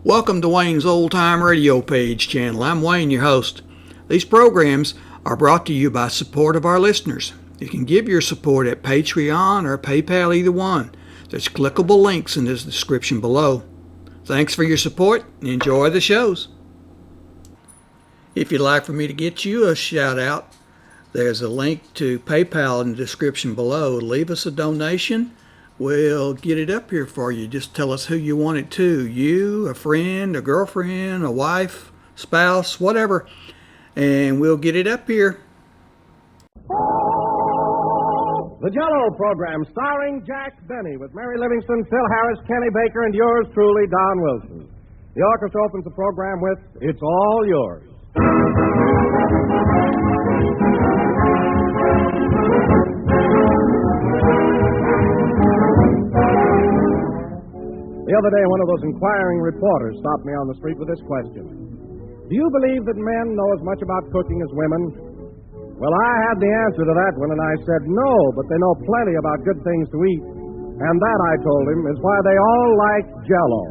Welcome to Wayne's Old Time Radio Page channel. I'm Wayne, your host. These programs are brought to you by support of our listeners. You can give your support at Patreon or PayPal, either one. There's clickable links in the description below. Thanks for your support and enjoy the shows. If you'd like for me to get you a shout out, there's a link to PayPal in the description below. Leave us a donation. We'll get it up here for you. Just tell us who you want it to. You, a friend, a girlfriend, a wife, spouse, whatever. And we'll get it up here. The jell-o program starring Jack Benny with Mary Livingston, Phil Harris, Kenny Baker, and yours truly, Don Wilson. The orchestra opens the program with It's All Yours. The other day, one of those inquiring reporters stopped me on the street with this question. Do you believe that men know as much about cooking as women? Well, I had the answer to that one, and I said no, but they know plenty about good things to eat. And that, I told him, is why they all like jell-o.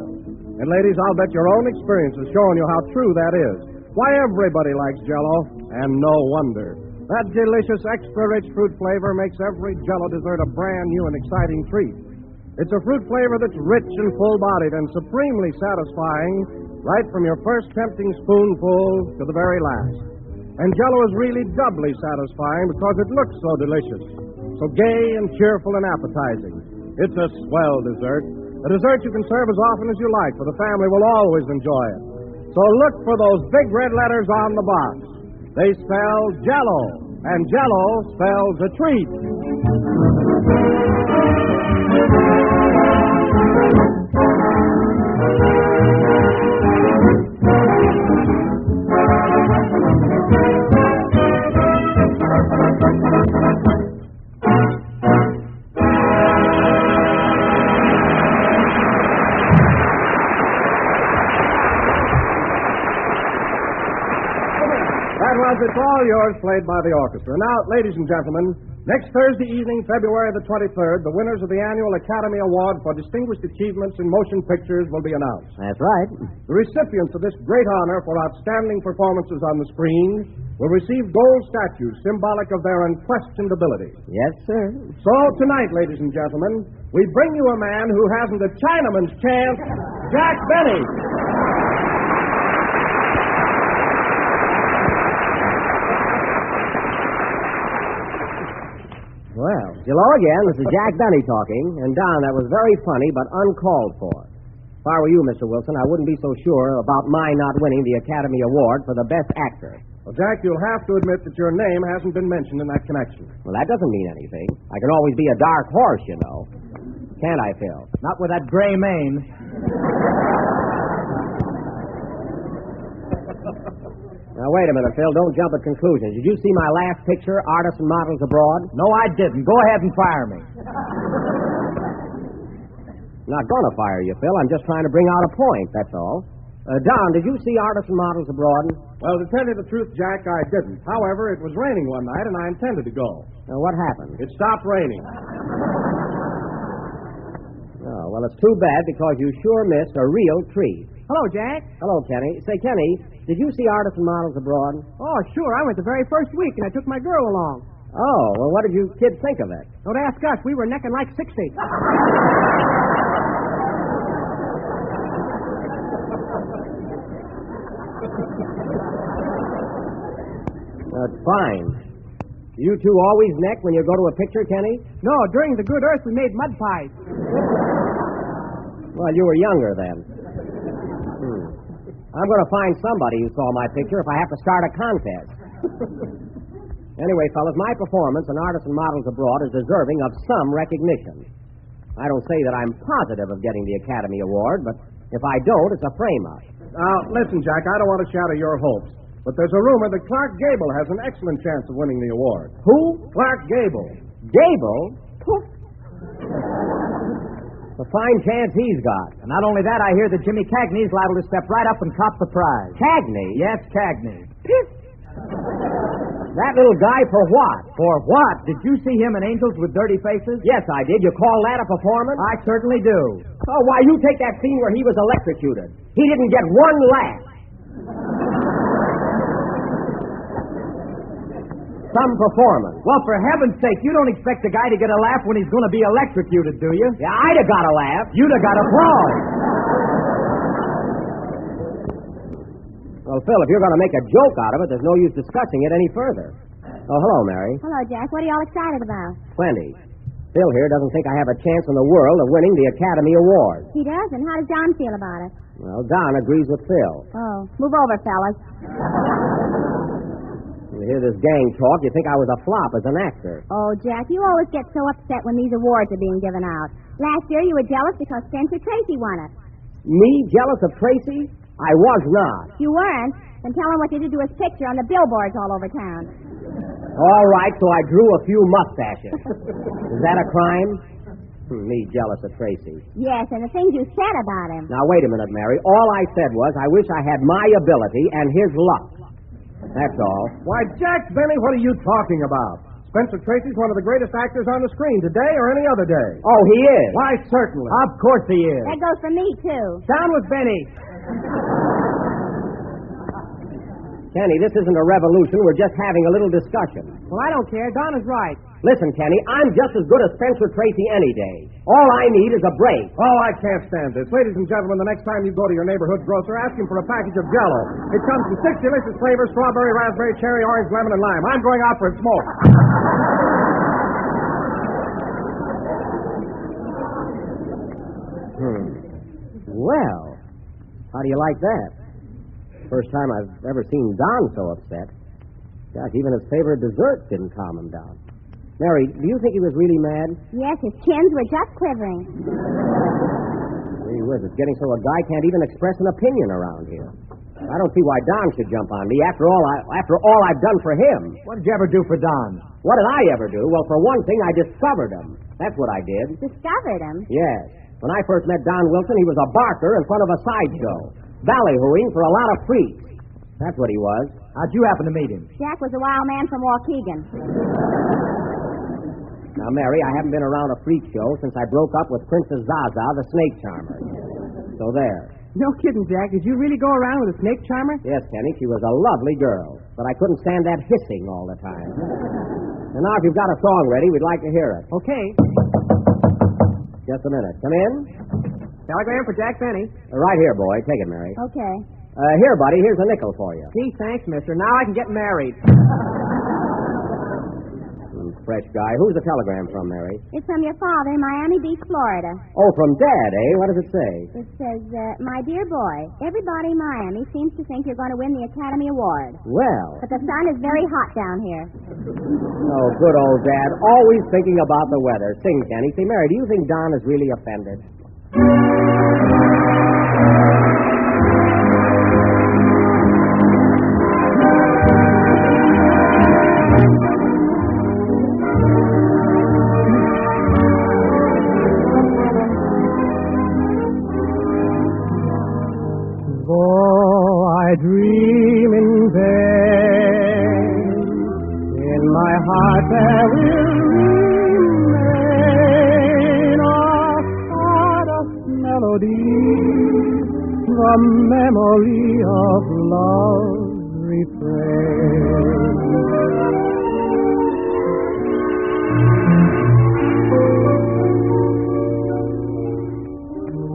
And ladies, I'll bet your own experience has shown you how true that is. Why everybody likes jell-o, and no wonder. That delicious, extra-rich fruit flavor makes every jell-o dessert a brand new and exciting treat. It's a fruit flavor that's rich and full-bodied and supremely satisfying right from your first tempting spoonful to the very last. And jell-o is really doubly satisfying because it looks so delicious, so gay and cheerful and appetizing. It's a swell dessert, a dessert you can serve as often as you like, for the family will always enjoy it. So look for those big red letters on the box. They spell jell-o, and jell-o spells a treat. It's All Yours, played by the orchestra. Now, ladies and gentlemen, next Thursday evening, February the 23rd, the winners of the annual Academy Award for Distinguished Achievements in Motion Pictures will be announced. That's right. The recipients of this great honor for outstanding performances on the screen will receive gold statues symbolic of their unquestioned ability. Yes, sir. So, tonight, ladies and gentlemen, we bring you a man who hasn't a Chinaman's chance, Jack Benny. Well, hello again. This is Jack Benny talking. And, Don, that was very funny, but uncalled for. If I were you, Mr. Wilson, I wouldn't be so sure about my not winning the Academy Award for the Best Actor. Well, Jack, you'll have to admit that your name hasn't been mentioned in that connection. Well, that doesn't mean anything. I can always be a dark horse, you know. Can't I, Phil? Not with that gray mane. Now, wait a minute, Phil. Don't jump at conclusions. Did you see my last picture, Artists and Models Abroad? No, I didn't. Go ahead and fire me. I'm not going to fire you, Phil. I'm just trying to bring out a point, that's all. Don, did you see Artists and Models Abroad? Well, to tell you the truth, Jack, I didn't. However, it was raining one night, and I intended to go. Now, what happened? It stopped raining. Oh, well, it's too bad because you sure missed a real treat. Hello, Jack. Hello, Kenny. Say, Kenny, did you see Artists and Models Abroad? Oh, sure. I went the very first week, and I took my girl along. Oh, well, what did you kids think of it? Don't ask us. We were necking like 60. That's fine. You two always neck when you go to a picture, Kenny? No, during the Good Earth, we made mud pies. Well, you were younger then. I'm going to find somebody who saw my picture if I have to start a contest. Anyway, fellas, my performance in Artists and Models Abroad is deserving of some recognition. I don't say that I'm positive of getting the Academy Award, but if I don't, it's a frame-up. Now, listen, Jack, I don't want to shatter your hopes, but there's a rumor that Clark Gable has an excellent chance of winning the award. Who? Clark Gable. Gable? Poof. A fine chance he's got. And not only that, I hear that Jimmy Cagney's liable to step right up and cop the prize. Cagney? Yes, Cagney. Piff. That little guy for what? For what? Did you see him in Angels with Dirty Faces? Yes, I did. You call that a performance? I certainly do. Oh, why, you take that scene where he was electrocuted. He didn't get one laugh. Some performance. Well, for heaven's sake, you don't expect a guy to get a laugh when he's going to be electrocuted, do you? Yeah, I'd have got a laugh. You'd have got applause. Well, Phil, if you're going to make a joke out of it, there's no use discussing it any further. Oh, hello, Mary. Hello, Jack. What are you all excited about? Plenty. Phil here doesn't think I have a chance in the world of winning the Academy Award. He doesn't. How does Don feel about it? Well, Don agrees with Phil. Oh, move over, fellas. You hear this gang talk, you think I was a flop as an actor. Oh, Jack, you always get so upset when these awards are being given out. Last year you were jealous because Spencer Tracy won it. Me jealous of Tracy? I was not. You weren't? Then tell him what you did to his picture on the billboards all over town. All right, so I drew a few mustaches. Is that a crime? Me jealous of Tracy. Yes, and the things you said about him. Now, wait a minute, Mary. All I said was I wish I had my ability and his luck. That's all. Why, Jack Benny, what are you talking about? Spencer Tracy's one of the greatest actors on the screen today or any other day. Oh, he is? Why, certainly. Of course he is. That goes for me, too. Down with Benny. Kenny, this isn't a revolution. We're just having a little discussion. Well, I don't care. Don is right. Listen, Kenny, I'm just as good as Spencer Tracy any day. All I need is a break. Oh, I can't stand this. Ladies and gentlemen, the next time you go to your neighborhood grocer, ask him for a package of jell-o. It comes in 6 delicious flavors: strawberry, raspberry, cherry, orange, lemon, and lime. I'm going out for a smoke. Well, how do you like that? First time I've ever seen Don so upset. Gosh, even his favorite dessert didn't calm him down. Mary, do you think he was really mad? Yes, his chins were just quivering. Gee whiz, it's getting so a guy can't even express an opinion around here. I don't see why Don should jump on me after all I've done for him. What did you ever do for Don? What did I ever do? Well, for one thing, I discovered him. That's what I did. Discovered him? Yes. When I first met Don Wilson, he was a barker in front of a sideshow, ballyhooing for a lot of freaks. That's what he was. How'd you happen to meet him? Jack was a wild man from Waukegan. Now, Mary, I haven't been around a freak show since I broke up with Princess Zaza, the snake charmer. So there. No kidding, Jack. Did you really go around with a snake charmer? Yes, Kenny, she was a lovely girl, but I couldn't stand that hissing all the time. And now, if you've got a song ready, we'd like to hear it. Okay. Just a minute. Come in. Telegram for Jack Benny. Right here, boy. Take it, Mary. Okay. Here, buddy. Here's a nickel for you. Gee, thanks, mister. Now I can get married. Fresh guy. Who's the telegram from, Mary? It's from your father in Miami Beach, Florida. Oh, from Dad, eh? What does it say? It says, my dear boy, everybody in Miami seems to think you're going to win the Academy Award. Well. But the sun is very hot down here. Oh, good old Dad. Always thinking about the weather. Sing, Kenny. Say, Mary, do you think Don is really offended? I dream in vain. In my heart there will remain a heart of melody, the memory of love's refrain.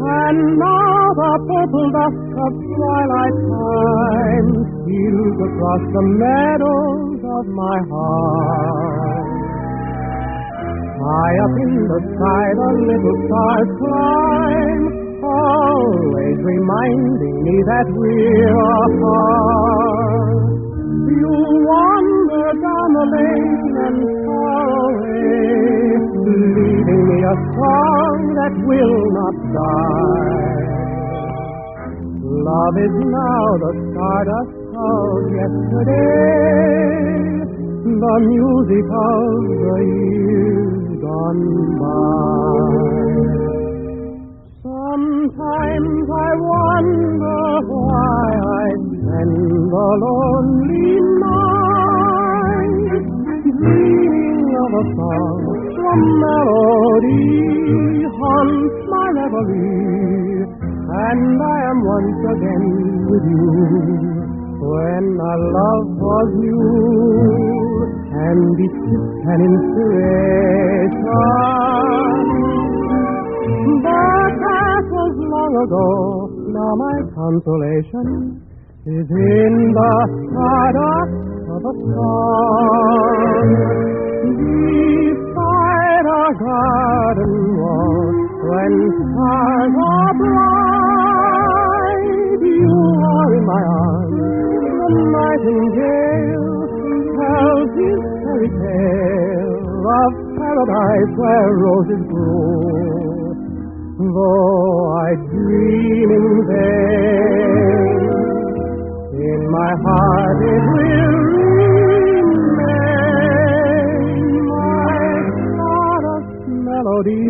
And now the purple dusk of twilight time steals across the meadows of my heart. High up in the sky the little stars climb, always reminding me that we're apart. You wander down the lane and far away, leaving me a song that will not die. Love is now the stardust of yesterday, the music of the years gone by. Sometimes I wonder why I spend the lonely night melody haunts my reverie, and I am once again with you. When our love was new, and each kiss an inspiration. But that was long ago. Now my consolation is in the stardust of a song. Beside our garden wall, when stars are bright, you are in my arms. The nightingale tells his fairy tale of paradise where roses grow. Though I dream in vain, in my heart it will remain my stardust melody,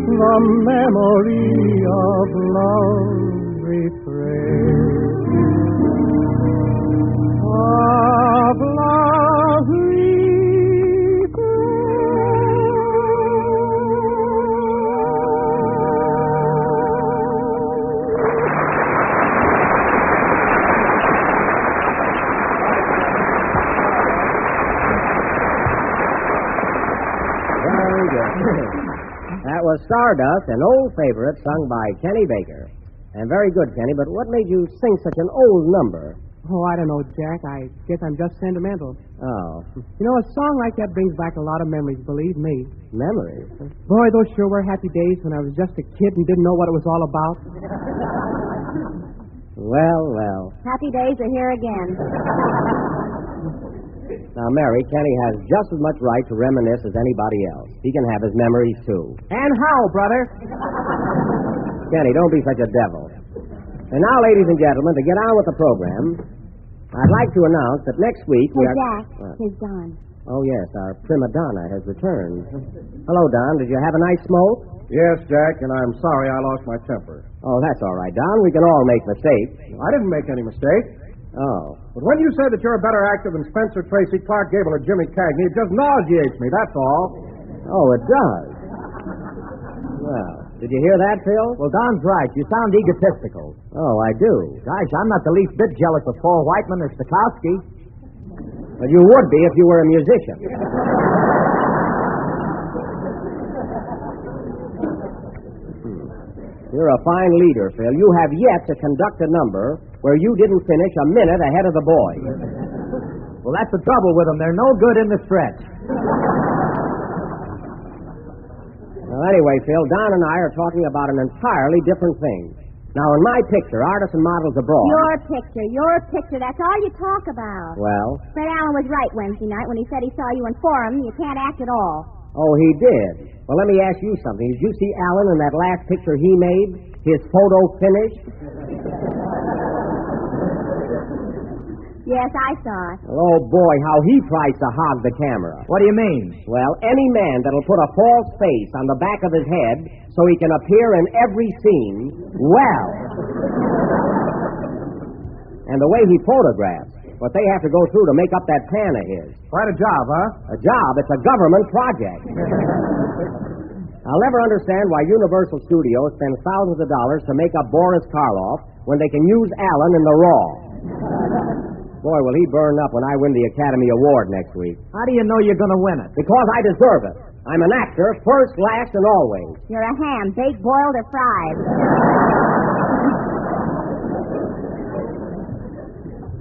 the memory of love's refrain. Of love's That was Stardust, an old favorite sung by Kenny Baker. And very good, Kenny, but what made you sing such an old number? Oh, I don't know, Jack. I guess I'm just sentimental. Oh, You know, a song like that brings back a lot of memories, believe me. memories. Boy, those sure were happy days when I was just a kid and didn't know what it was all about. Well. Happy days are here again. Now, Mary, Kenny has just as much right to reminisce as anybody else. He can have his memories, too. And how, brother? Kenny, don't be such a devil. And now, ladies and gentlemen, to get on with the program, I'd like to announce that next week we Hey, are... Jack, here's Don. Oh, yes, our prima donna has returned. Hello, Don. Did you have a nice smoke? Yes, Jack, and I'm sorry I lost my temper. Oh, that's all right, Don. We can all make mistakes. I didn't make any mistake. Oh. But when you say that you're a better actor than Spencer Tracy, Clark Gable, or Jimmy Cagney, it just nauseates me, that's all. Oh, it does. Well, did you hear that, Phil? Well, Don's right. You sound egotistical. Oh, I do. Gosh, I'm not the least bit jealous of Paul Whiteman or Stokowski. Well, you would be if you were a musician. You're a fine leader, Phil. You have yet to conduct a number where you didn't finish a minute ahead of the boys. Well, that's the trouble with them. They're no good in the stretch. Well, anyway, Phil, Don and I are talking about an entirely different thing. Now, in my picture, Artists and Models Abroad... Your picture, that's all you talk about. Well? Fred Allen was right Wednesday night when he said he saw you in Forum. You can't act at all. Oh, he did. Well, let me ask you something. Did you see Allen in that last picture he made? His photo finished? Yes, I saw it. Oh, boy, how he tries to hog the camera. What do you mean? Well, any man that'll put a false face on the back of his head so he can appear in every scene, well. And the way he photographs, what they have to go through to make up that pan of his. Quite a job, huh? A job? It's a government project. I'll never understand why Universal Studios spends thousands of dollars to make up Boris Karloff when they can use Allen in the raw. Boy, will he burn up when I win the Academy Award next week. How do you know you're going to win it? Because I deserve it. I'm an actor, first, last, and always. You're a ham, baked, boiled, or fried.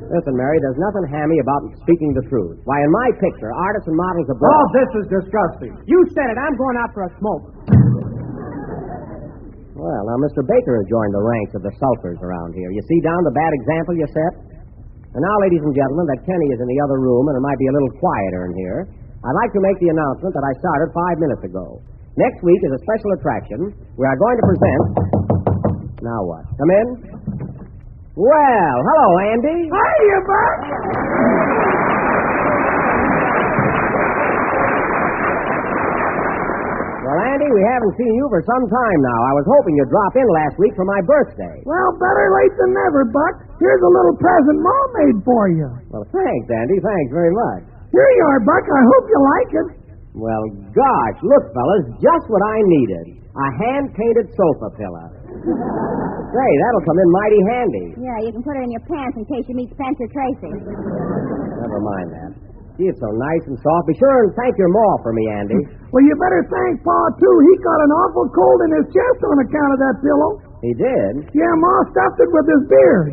Listen, Mary, there's nothing hammy about speaking the truth. Why, in my picture, Artists and Models Abroad... Oh, this is disgusting. You said it. I'm going out for a smoke. Well, now, Mr. Baker has joined the ranks of the sulters around here. You see down the bad example you set? And now, ladies and gentlemen, that Kenny is in the other room and it might be a little quieter in here, I'd like to make the announcement that I started 5 minutes ago. Next week is a special attraction. We are going to present... Now what? Come in? Well, hello, Andy. Hiya, Buck. Well, Andy, we haven't seen you for some time now. I was hoping you'd drop in last week for my birthday. Well, better late than never, Buck. Here's a little present Mom made for you. Well, thanks, Andy. Thanks very much. Here you are, Buck. I hope you like it. Well, gosh, look, fellas, just what I needed. A hand-painted sofa pillow. Say, that'll come in mighty handy. Yeah, you can put it in your pants in case you meet Spencer Tracy. Never mind that. Gee, it's so nice and soft. Be sure and thank your ma for me, Andy. Well, you better thank Pa, too. He got an awful cold in his chest on account of that pillow. He did? Yeah, Ma stuffed it with his beard.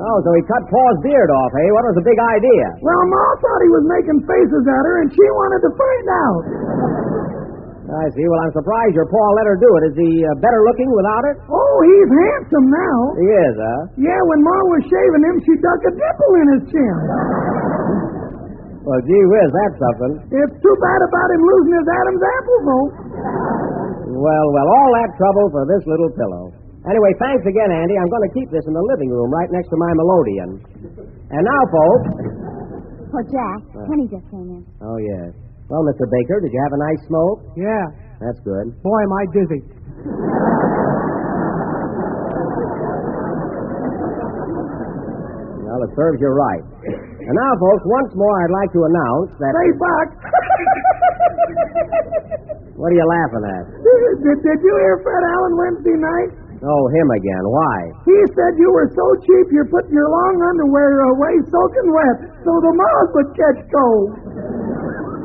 Oh, so he cut Pa's beard off, eh? What was the big idea? Well, Ma thought he was making faces at her, and she wanted to find out. I see. Well, I'm surprised your pa let her do it. Is he better looking without it? Oh, he's handsome now. He is, huh? Yeah, when Ma was shaving him, she dug a dimple in his chin. Well, gee whiz, that's something. It's too bad about him losing his Adam's apple, though. Well, all that trouble for this little pillow. Anyway, thanks again, Andy. I'm going to keep this in the living room right next to my melodeon. And now, folks... Oh, Jack, Penny just came in. Oh, yes. Well, Mr. Baker, did you have a nice smoke? Yeah. That's good. Boy, am I dizzy. Well, it serves you right. And now, folks, once more I'd like to announce that... Say, Buck. What are you laughing at? Did you hear Fred Allen Wednesday night? Oh, him again. Why? He said you were so cheap you're putting your long underwear away soaking wet so the moths would catch cold.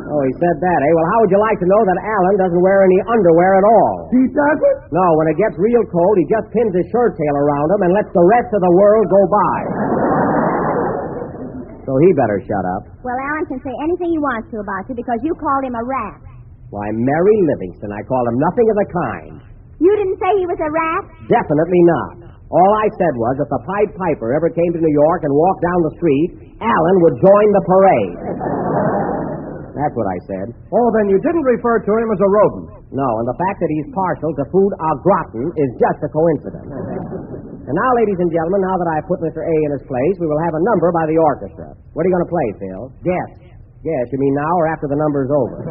Oh, he said that, eh? Well, how would you like to know that Allen doesn't wear any underwear at all? He doesn't? No, when it gets real cold, he just pins his shirt tail around him and lets the rest of the world go by. So he better shut up. Well, Alan can say anything he wants to about you because you called him a rat. Why, Mary Livingston, I called him nothing of the kind. You didn't say he was a rat? Definitely not. All I said was if the Pied Piper ever came to New York and walked down the street, Allen would join the parade. That's what I said. Oh, then you didn't refer to him as a rodent. No, and the fact that he's partial to food au gratin is just a coincidence. And now, ladies and gentlemen, now that I've put Mr. A in his place, we will have a number by the orchestra. What are you going to play, Phil? Guess. Guess, you mean now or after the number's over?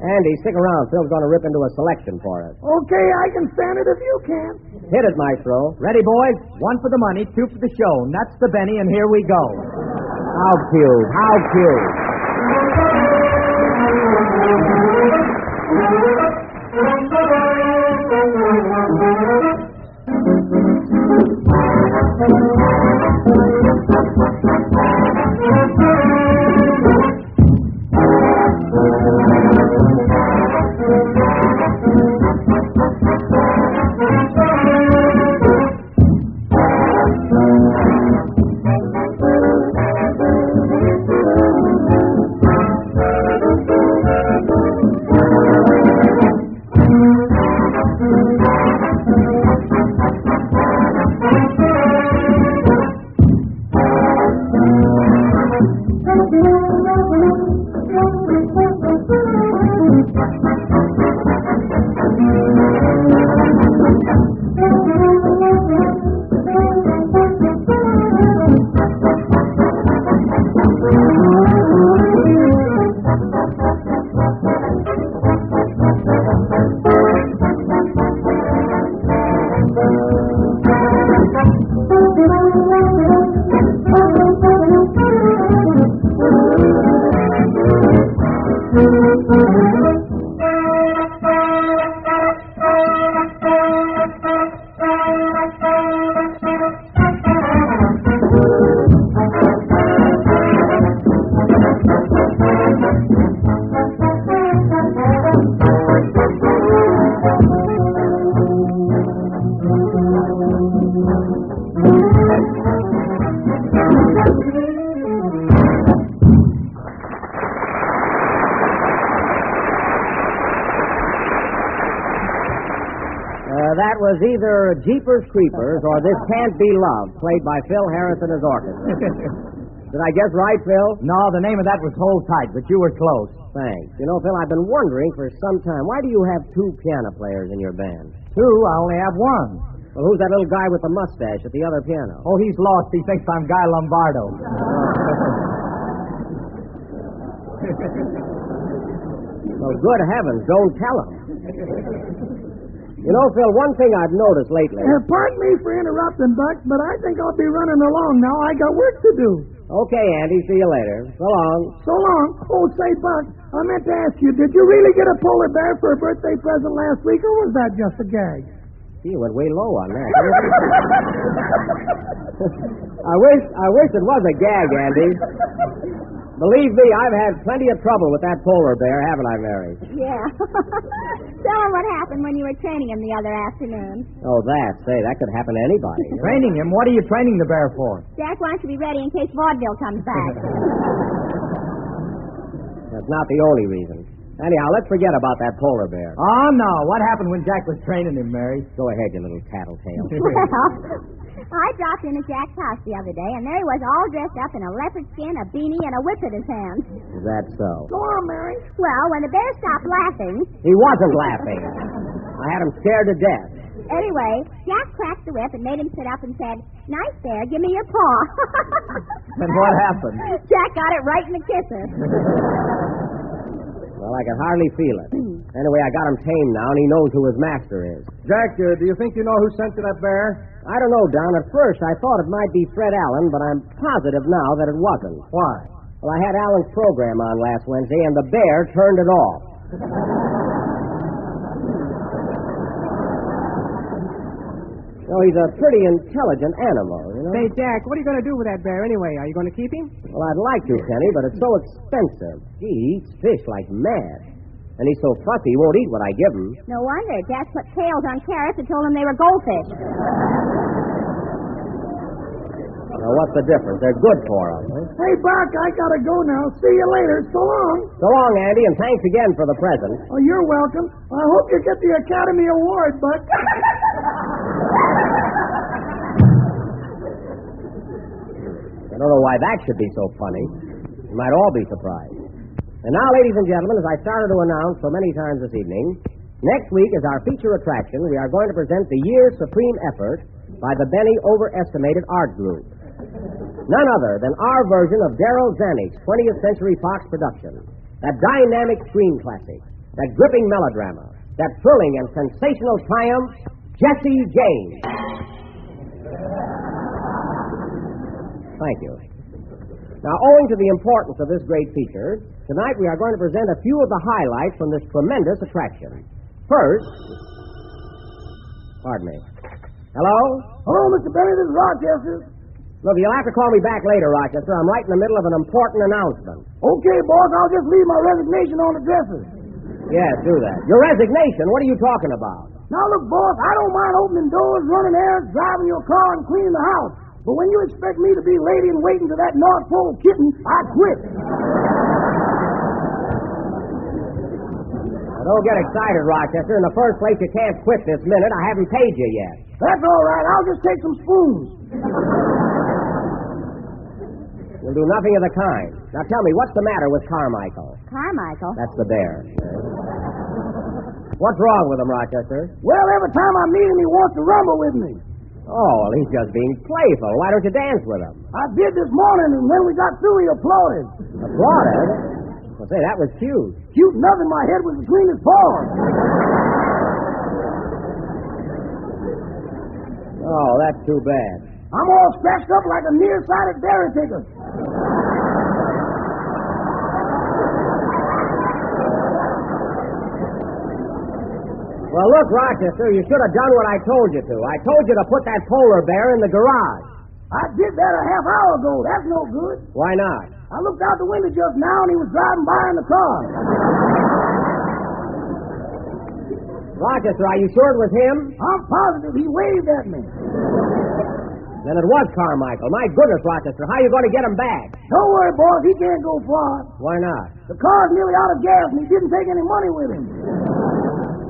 Andy, stick around. Phil's going to rip into a selection for us. Okay, I can stand it if you can. Hit it, Maestro. Ready, boys? 1 for the money, 2 for the show. Nuts the Benny, and here we go. How cute. How cute. That was either Jeepers Creepers or This Can't Be Love, played by Phil Harris and his orchestra. Did I guess right, Phil? No, the name of that was Hold Tight, but you were close. Thanks. You know, Phil, I've been wondering for some time, why do you have 2 piano players in your band? 2, I only have 1. Well, who's that little guy with the mustache at the other piano? Oh, he's lost. He thinks I'm Guy Lombardo. Well, good heavens, don't tell him. You know, Phil, one thing I've noticed lately. Pardon me for interrupting, Buck, but I think I'll be running along now. I got work to do. Okay, Andy, see you later. So long. So long. Oh, say, Buck, I meant to ask you, did you really get a polar bear for a birthday present last week, or was that just a gag? You went way low on that. I wish it was a gag, Andy. Believe me, I've had plenty of trouble with that polar bear, haven't I, Mary? Yeah. Tell him what happened when you were training him the other afternoon. Oh, that could happen to anybody. Training him? What are you training the bear for? Jack wants to be ready in case vaudeville comes back. That's not the only reason. Anyhow, let's forget about that polar bear. Oh, no. What happened when Jack was training him, Mary? Go ahead, you little tattletale. Well, I dropped in at Jack's house the other day, and there he was all dressed up in a leopard skin, a beanie, and a whip in his hand. Is that so? Go on, Mary. Well, when the bear stopped laughing... He wasn't laughing. I had him scared to death. Anyway, Jack cracked the whip and made him sit up and said, "Nice bear, give me your paw." And what happened? Jack got it right in the kisser. Well, I can hardly feel it. Anyway, I got him tamed now, and he knows who his master is. Jack, do you think you know who sent you that bear? I don't know, Don. At first, I thought it might be Fred Allen, but I'm positive now that it wasn't. Why? Well, I had Allen's program on last Wednesday, and the bear turned it off. So he's a pretty intelligent animal, you know? Say, Jack, what are you going to do with that bear anyway? Are you going to keep him? Well, I'd like to, Kenny, but it's so expensive. Gee, he eats fish like mad. And he's so fussy, he won't eat what I give him. No wonder. Jack put tails on carrots and told him they were goldfish. Now, what's the difference? They're good for him. Huh? Hey, Buck, I gotta go now. See you later. So long. So long, Andy, and thanks again for the present. Oh, you're welcome. I hope you get the Academy Award, Buck. I don't know why that should be so funny. You might all be surprised. And now, ladies and gentlemen, as I started to announce so many times this evening, next week is our feature attraction. We are going to present the year's supreme effort by the Benny Overestimated Art Group. None other than our version of Darrell Zanuck's 20th Century Fox production. That dynamic screen classic, that gripping melodrama, that thrilling and sensational triumph, Jesse James. Thank you. Now, owing to the importance of this great feature, tonight we are going to present a few of the highlights from this tremendous attraction. First, pardon me. Hello? Hello, Mr. Benny. This is Rochester. Look, you'll have to call me back later, Rochester. I'm right in the middle of an important announcement. Okay, boss. I'll just leave my resignation on the dresser. Yes, do that. Your resignation? What are you talking about? Now, look, boss, I don't mind opening doors, running errands, driving your car, and cleaning the house. But when you expect me to be lady in waiting to that North Pole kitten, I quit. Now, don't get excited, Rochester. In the first place, you can't quit this minute. I haven't paid you yet. That's all right. I'll just take some spoons. You'll do nothing of the kind. Now, tell me, what's the matter with Carmichael? Carmichael? That's the bear. What's wrong with him, Rochester? Well, every time I meet him, he wants to rumble with me. Oh, well, he's just being playful. Why don't you dance with him? I did this morning, and when we got through, he applauded. Applauded? Well, say, that was cute. Cute nothing. My head was between his paws. Oh, that's too bad. I'm all scratched up like a nearsighted dairy picker. Well, look, Rochester, you should have done what I told you to. I told you to put that polar bear in the garage. I did that a half hour ago. That's no good. Why not? I looked out the window just now, and he was driving by in the car. Rochester, are you sure it was him? I'm positive he waved at me. Then it was Carmichael. My goodness, Rochester, how are you going to get him back? Don't worry, boss. He can't go far. Why not? The car's nearly out of gas, and he didn't take any money with him.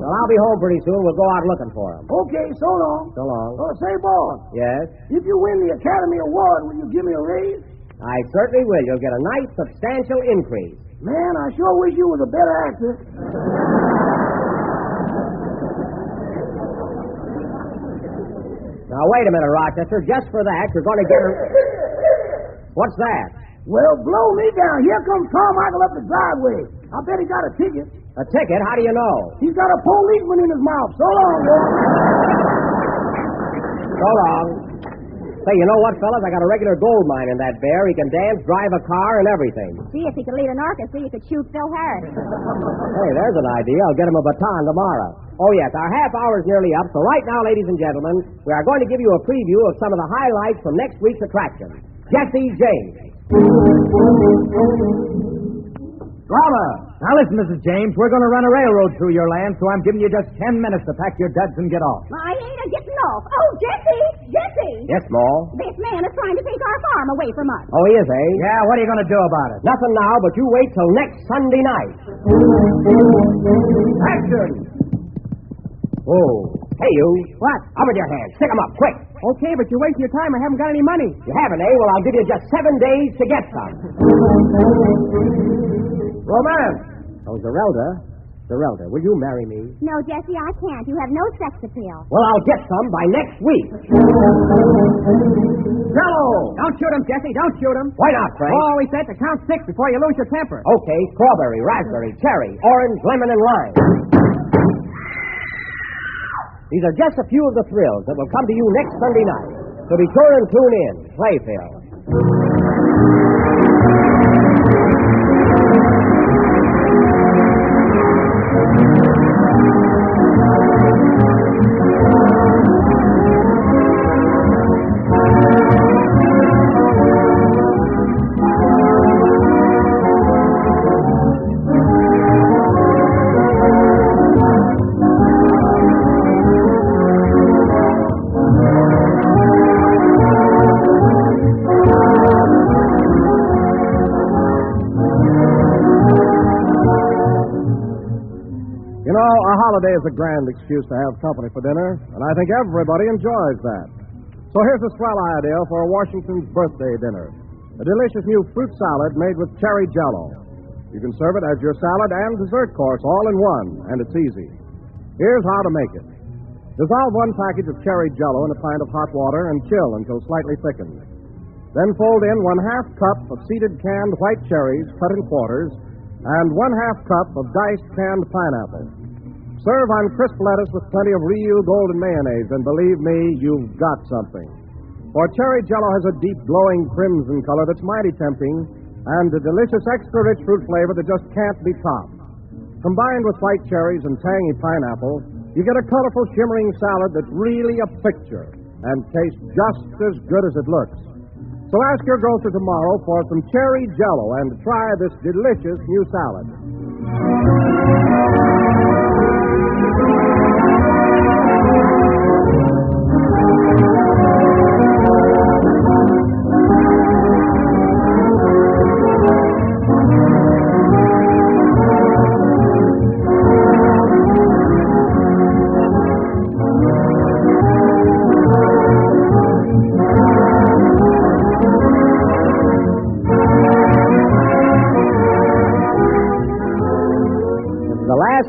Well, I'll be home pretty soon. We'll go out looking for him. Okay, so long. So long. Oh, say, boss, Yes? if you win the Academy Award, will you give me a raise? I certainly will. You'll get a nice, substantial increase. Man, I sure wish you was a better actor. Now, wait a minute, Rochester. Just for that, you're going to get a... What's that? Well, blow me down. Here comes Carmichael up the driveway. I bet he got a ticket. A ticket? How do you know? He's got a policeman in his mouth. So long, boy. So long. Say, you know what, fellas? I got a regular gold mine in that bear. He can dance, drive a car, and everything. See if he could lead an orchestra, you could shoot Phil Harris. Hey, there's an idea. I'll get him a baton tomorrow. Oh, yes, our half hour's nearly up, so right now, ladies and gentlemen, we are going to give you a preview of some of the highlights from next week's attraction. Jesse James. Drama! Now listen, Mrs. James, we're going to run a railroad through your land, so I'm giving you just 10 minutes to pack your duds and get off. I ain't a-getting off. Oh, Jesse! Jesse! Yes, Ma? This man is trying to take our farm away from us. Oh, he is, eh? Yeah, what are you going to do about it? Nothing now, but you wait till next Sunday night. Action! Oh. Hey, you. What? Up with your hands. Stick 'em up, quick. Okay, but you're wasting your time. I haven't got any money. You haven't, eh? Well, I'll give you just 7 days to get some. Romance. Oh, Zerelda, will you marry me? No, Jesse, I can't. You have no sex appeal. Well, I'll get some by next week. Jell-o. Don't shoot him, Jesse. Don't shoot him. Why not, Frank? Oh, we said to count 6 before you lose your temper. Okay, strawberry, raspberry, cherry, orange, lemon, and lime. These are just a few of the thrills that will come to you next Sunday night. So be sure and tune in. Play, Phil. A holiday is a grand excuse to have company for dinner, and I think everybody enjoys that. So here's a swell idea for Washington's birthday dinner. A delicious new fruit salad made with cherry jell-o. You can serve it as your salad and dessert course all in one, and it's easy. Here's how to make it. Dissolve 1 package of cherry jell-o in a pint of hot water and chill until slightly thickened. Then fold in 1/2 cup of seeded canned white cherries cut in quarters and 1/2 cup of diced canned pineapple. Serve on crisp lettuce with plenty of Riu golden mayonnaise, and believe me, you've got something. For cherry jell-o has a deep, glowing crimson color that's mighty tempting, and a delicious, extra-rich fruit flavor that just can't be topped. Combined with white cherries and tangy pineapple, you get a colorful, shimmering salad that's really a picture and tastes just as good as it looks. So ask your grocer tomorrow for some cherry jell-o and try this delicious new salad.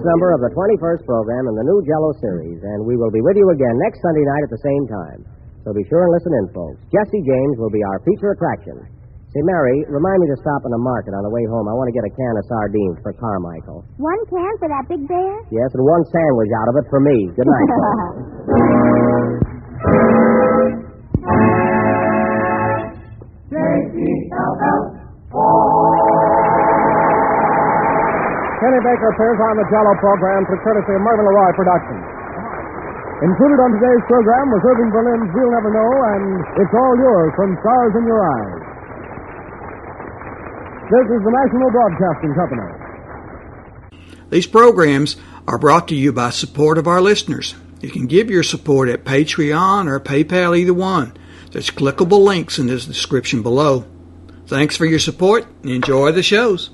Number of the 21st program in the new jell-o series, and we will be with you again next Sunday night at the same time. So be sure and listen in, folks. Jesse James will be our feature attraction. Say, Mary, remind me to stop in the market on the way home. I want to get a can of sardines for Carmichael. 1 can for that big bear? Yes, and 1 sandwich out of it for me. Good night, folks. Kenny Baker appears on the Jell-o program for courtesy of Mervyn LeRoy Productions. Included on today's program was Irving Berlin's We'll Never Know and It's All Yours from Stars in Your Eyes. This is the National Broadcasting Company. These programs are brought to you by support of our listeners. You can give your support at Patreon or PayPal, either one. There's clickable links in the description below. Thanks for your support and enjoy the shows.